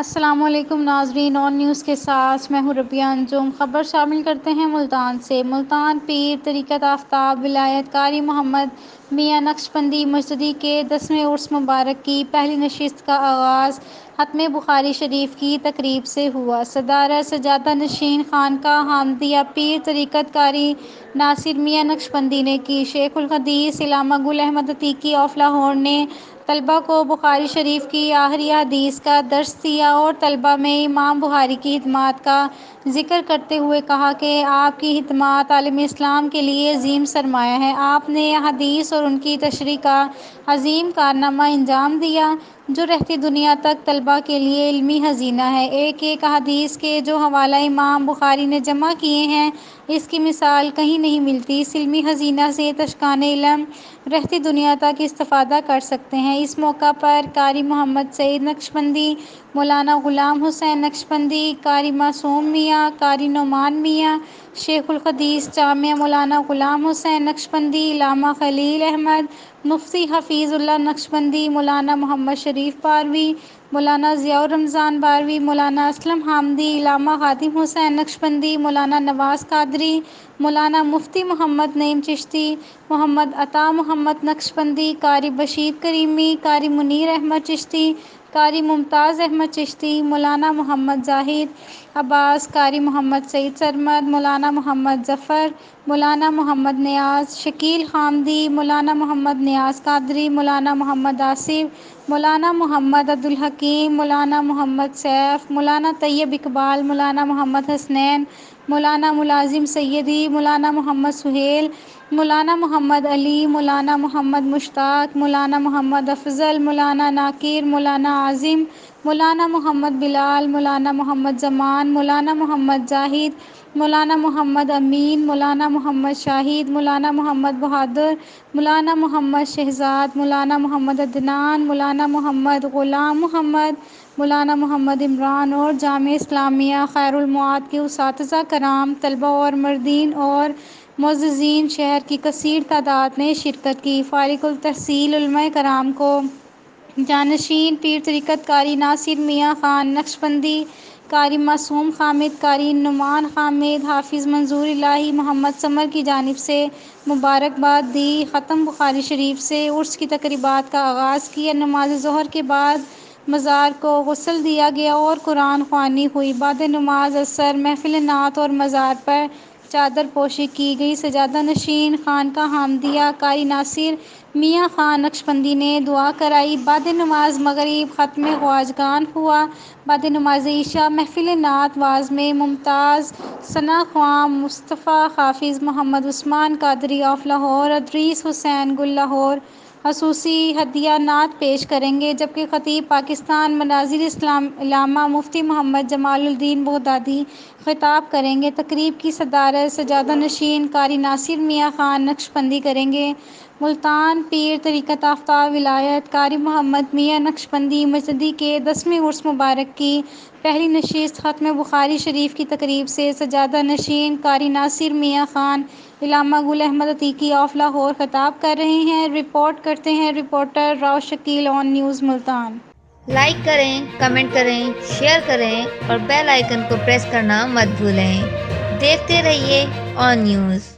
السلام علیکم ناظرین، آن نیوز کے ساتھ میں ہوں ربیہ انجم۔ خبر شامل کرتے ہیں ملتان سے۔ ملتان پیر طریقت آفتاب ولایت قاری محمد میاں نقشبندی مجددی کے 10ویں عرس مبارک کی پہلی نشست کا آغاز ختم بخاری شریف کی تقریب سے ہوا۔ صدارت سجادہ نشین خانقاہ حامدیہ پیر طریقت قاری ناصر میاں نقشبندی نے کی۔ شیخ الحدیث علامہ گل احمد عتیقی آف لاہور نے طلباء کو بخاری شریف کی آخری احادیث کا درس دیا اور طلباء میں امام بخاری کی خدمات کا ذکر کرتے ہوئے کہا کہ آپ کی خدمات عالم اسلام کے لیے عظیم سرمایہ ہیں۔ آپ نے احادیث اور ان کی تشریح کا عظیم کارنامہ انجام دیا، جو رہتی دنیا تک طلباء کے لیے علمی خزینہ ہے۔ ایک ایک احادیث کے جو حوالہ امام بخاری نے جمع کیے ہیں، اس کی مثال کہیں نہیں ملتی۔ اس علمی خزینہ سے تشکان علم رہتی دنیا تک استفادہ کر سکتے ہیں۔ اس موقع پر قاری محمد سعید نقشبندی، مولانا غلام حسین نقشبندی، قاری معصوم میاں، قاری نعمان میاں، شیخ الحدیث جامعہ مولانا غلام حسین نقشبندی، علامہ خلیل احمد، مفتی حفیظ اللہ نقشبندی، مولانا محمد شریف باروی، مولانا ضیاء الرحمن باروی، مولانا اسلم حامدی، علامہ خادم حسین نقشبندی، مولانا نواز قادری، مولانا مفتی محمد نعیم چشتی، محمد عطا محمد نقشبندی، قاری بشیر کریمی، قاری منیر احمد چشتی، قاری ممتاز احمد چشتی، مولانا محمد زاہد عباس، قاری محمد سعید سرمد، مولانا محمد ظفر، مولانا محمد نیاز شکیل حامدی، مولانا محمد نیاز قادری، مولانا محمد آصف، مولانا محمد عبدالحکیم، مولانا محمد سیف، مولانا طیب اقبال، مولانا محمد حسنین، مولانا ملازم سیدی، مولانا محمد سہیل، مولانا محمد علی، مولانا محمد مشتاق، مولانا محمد افضل، مولانا ناقر، مولانا عاظم، مولانا محمد بلال، مولانا محمد زمان، مولانا محمد زاہد، مولانا محمد امین، مولانا محمد شاہد، مولانا محمد بہادر، مولانا محمد شہزاد، مولانا محمد عدنان، مولانا محمد غلام محمد، مولانا محمد عمران اور جامعہ اسلامیہ خیر المعاد کے اساتذہ کرام، طلباء اور مردین اور معززین شہر کی کثیر تعداد نے شرکت کی۔ فارغ التحصیل علماء کرام کو جانشین پیر طریقت قاری ناصر میاں خان نقشبندی، قاری معصوم حامد، قاری نعمان حامد، حافظ منظور الہی محمد ثمر کی جانب سے مبارکباد دی۔ ختم بخاری شریف سے عرس کی تقریبات کا آغاز کیا۔ نماز ظہر کے بعد مزار کو غسل دیا گیا اور قرآن خوانی ہوئی۔ بعد نماز عصر محفل نعت اور مزار پر چادر پوشی کی گئی۔ سجادہ نشین خانقاہ حامدیہ قاری ناصر میاں خان نقشبندی نے دعا کرائی۔ بعد نماز مغرب ختم خواجگان ہوا۔ بعد نماز عشاء محفل نعت واعظ میں ممتاز ثنا خواں مصطفیٰ حافظ محمد عثمان قادری آف لاہور، ادریس حسین گل لاہور خصوصی ہدیہ نعت پیش کریں گے، جبکہ خطیب پاکستان مناظر اسلام علامہ مفتی محمد جمال الدین بغدادی خطاب کریں گے۔ تقریب کی صدارت سجادہ نشین قاری ناصر میاں خان نقشبندی کریں گے۔ ملتان پیر طریقت آفتاب ولایت قاری محمد میاں نقشبندی مجددی کے 10ویں عرس مبارک کی پہلی نشست ختم بخاری شریف کی تقریب سے سجادہ نشین قاری ناصر میاں خان علامہ گل احمد عتیقی آف لاہور خطاب کر رہے ہیں۔ رپورٹ کرتے ہیں رپورٹر راؤ شکیل، آن نیوز ملتان۔ لائک کریں، کمنٹ کریں، شیئر کریں اور بیل آئیکن کو پریس کرنا مت بھولیں۔ دیکھتے رہیے آن نیوز۔